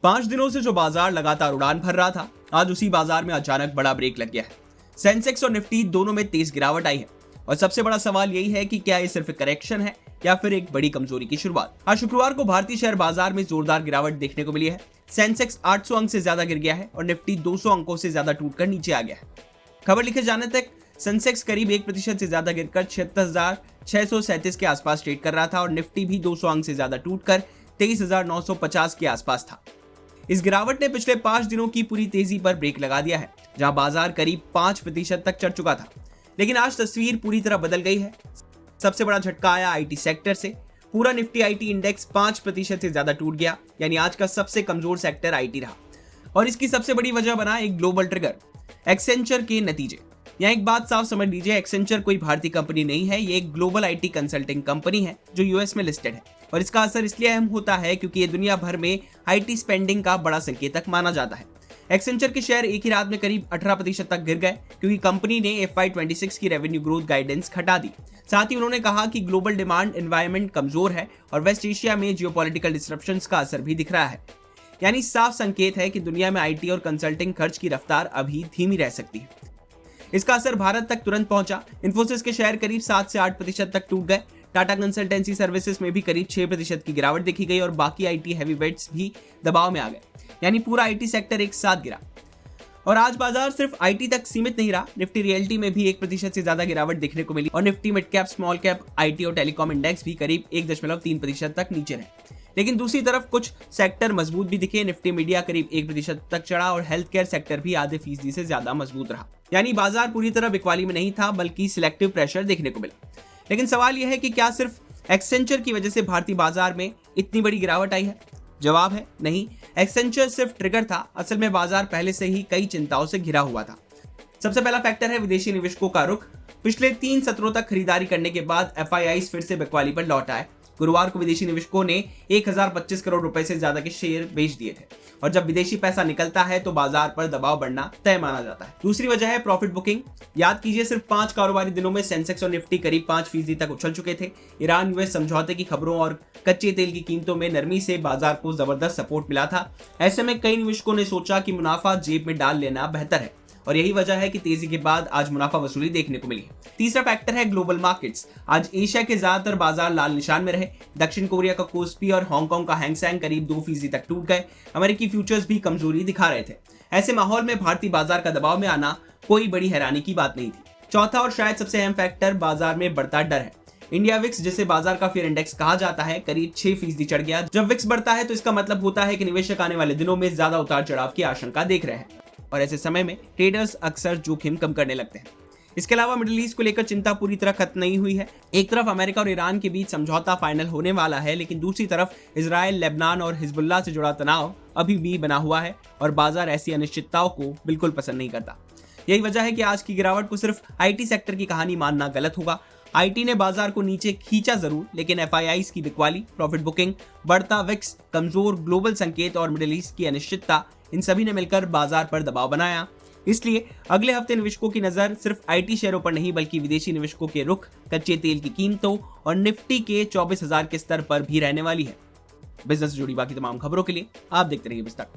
5 दिनों से जो बाजार लगातार उड़ान भर रहा था, आज उसी बाजार में अचानक बड़ा ब्रेक लग गया है। सेंसेक्स और निफ्टी दोनों में तेज गिरावट आई है और सबसे बड़ा सवाल यही है कि क्या ये सिर्फ करेक्शन है या फिर एक बड़ी कमजोरी की शुरुआत। आज शुक्रवार को भारतीय शेयर बाजार में जोरदार गिरावट देखने को मिली है। सेंसेक्स 800 अंक से ज्यादा गिर गया है और निफ्टी 200 अंकों से ज्यादा टूटकर नीचे आ गया है। खबर लिखे जाने तक सेंसेक्स करीब 1% से ज्यादा गिरकर 76,637 के आसपास ट्रेड कर रहा था और निफ्टी भी 200 अंक से ज्यादा टूटकर 23,950 के आसपास था। इस गिरावट ने पिछले 5 दिनों की पूरी तेजी पर ब्रेक लगा दिया है, जहां बाजार करीब 5% तक चढ़ चुका था। लेकिन आज तस्वीर पूरी तरह बदल गई है। सबसे बड़ा झटका आया आईटी सेक्टर से। पूरा निफ्टी आईटी इंडेक्स 5% से ज्यादा टूट गया, यानी आज का सबसे कमजोर सेक्टर आईटी रहा। और इसकी सबसे बड़ी वजह बना एक ग्लोबल ट्रिगर, एक्सेंचर के नतीजे। यहाँ एक बात साफ समझ लीजिए, एक्सेंचर कोई भारतीय कंपनी नहीं है, ये एक ग्लोबल आईटी कंसल्टिंग कंपनी है जो यूएस में लिस्टेड है। और इसका असर इसलिए अहम होता है क्योंकि ये दुनिया भर में आईटी स्पेंडिंग का बड़ा संकेतक माना जाता है। एक्सेंचर के शेयर एक ही रात में करीब 18% तक गिर गए क्योंकि कंपनी ने FY26 की रेवेन्यू ग्रोथ गाइडेंस घटा दी। साथ ही उन्होंने कहा कि ग्लोबल डिमांड एनवायरनमेंट कमजोर है और वेस्ट एशिया में जियोपॉलिटिकल डिसरप्शंस का असर भी दिख रहा है। यानी साफ संकेत है कि दुनिया में आईटी और कंसल्टिंग खर्च की रफ्तार अभी धीमी रह सकती है। इसका असर भारत तक तुरंत पहुंचा। इन्फोसिस के शेयर करीब 7 से 8% तक टूट गए। टाटा कंसल्टेंसी सर्विसेज में भी करीब 6% की गिरावट देखी गई और बाकी आईटी हैवीवेट्स भी दबाव में आ गए। यानी पूरा आईटी सेक्टर एक साथ गिरा। और आज बाजार सिर्फ आईटी तक सीमित नहीं रहा। निफ्टी रियल्टी में भी 1% से ज्यादा गिरावट देखने को मिली और Nifty mid cap, small cap, IT और टेलीकॉम इंडेक्स भी करीब 1.3% तक नीचे रहे। लेकिन दूसरी तरफ कुछ सेक्टर मजबूत भी दिखे। निफ्टी मीडिया करीब 1% तक चढ़ा और हेल्थ केयर सेक्टर भी आधे फीसदी से ज्यादा मजबूत रहा। यानी बाजार पूरी तरह बिकवाली में नहीं था, बल्कि सिलेक्टिव प्रेशर देखने को मिला। लेकिन सवाल यह है कि क्या सिर्फ एक्सेंचर की वजह से भारतीय बाजार में इतनी बड़ी गिरावट आई है? जवाब है नहीं। एक्सेंचर सिर्फ ट्रिगर था, असल में बाजार पहले से ही कई चिंताओं से घिरा हुआ था। सबसे पहला फैक्टर है विदेशी निवेशकों का रुख। पिछले 3 सत्रों तक खरीदारी करने के बाद FIIs फिर से बिकवाली पर लौट आए। गुरुवार को विदेशी निवेशकों ने 1025 करोड़ रुपए से ज्यादा के शेयर बेच दिए थे और जब विदेशी पैसा निकलता है तो बाजार पर दबाव बढ़ना तय माना जाता है। दूसरी वजह है प्रॉफिट बुकिंग। याद कीजिए, सिर्फ 5 कारोबारी दिनों में सेंसेक्स और निफ्टी करीब 5% तक उछल चुके थे। ईरान यूएस समझौते की खबरों और कच्चे तेल की कीमतों में नरमी से बाजार को जबरदस्त सपोर्ट मिला था। ऐसे में कई निवेशकों ने सोचा कि मुनाफा जेब में डाल लेना बेहतर है और यही वजह है कि तेजी के बाद आज मुनाफा वसूली देखने को मिली है। तीसरा फैक्टर है ग्लोबल मार्केट्स। आज एशिया के ज्यादातर बाजार लाल निशान में रहे। दक्षिण कोरिया का कोस्पी और हांगकांग का हैंगसेंग करीब 2% तक टूट गए। अमेरिकी फ्यूचर्स भी कमजोरी दिखा रहे थे। ऐसे माहौल में भारतीय बाजार का दबाव में आना कोई बड़ी हैरानी की बात नहीं थी। चौथा और शायद सबसे अहम फैक्टर बाजार में बढ़ता डर है। इंडिया विक्स, जिसे बाजार का फियर इंडेक्स कहा जाता है, करीब 6% चढ़ गया। जब विक्स बढ़ता है तो इसका मतलब होता है कि निवेशक आने वाले दिनों में ज्यादा उतार चढ़ाव की आशंका देख रहे हैं और ऐसे समय में ट्रेडर्स अक्सर जोखिम कम करने लगते हैं। इसके अलावा मिडिल ईस्ट को लेकर चिंता पूरी तरह खत्म नहीं हुई है। एक तरफ अमेरिका और ईरान के बीच समझौता फाइनल होने वाला है, लेकिन दूसरी तरफ इजराइल, लेबनान और हिजबुल्लाह से जुड़ा तनाव अभी भी बना हुआ है और बाजार ऐसी अनिश्चितताओं को बिल्कुल पसंद नहीं करता। यही वजह है कि आज की गिरावट को सिर्फ आईटी सेक्टर की कहानी मानना गलत होगा। आईटी ने बाजार को नीचे खींचा जरूर, लेकिन FIIs की बिकवाली, प्रॉफिट बुकिंग, बढ़ता विक्स, कमजोर ग्लोबल संकेत और मिडिल ईस्ट की अनिश्चितता, इन सभी ने मिलकर बाजार पर दबाव बनाया। इसलिए अगले हफ्ते निवेशकों की नजर सिर्फ आईटी शेयरों पर नहीं, बल्कि विदेशी निवेशकों के रुख, कच्चे तेल की कीमतों और निफ्टी के 24,000 के स्तर पर भी रहने वाली है। बिजनेस से जुड़ी बाकी तमाम खबरों के लिए आप देखते रहिए बिज़ तक।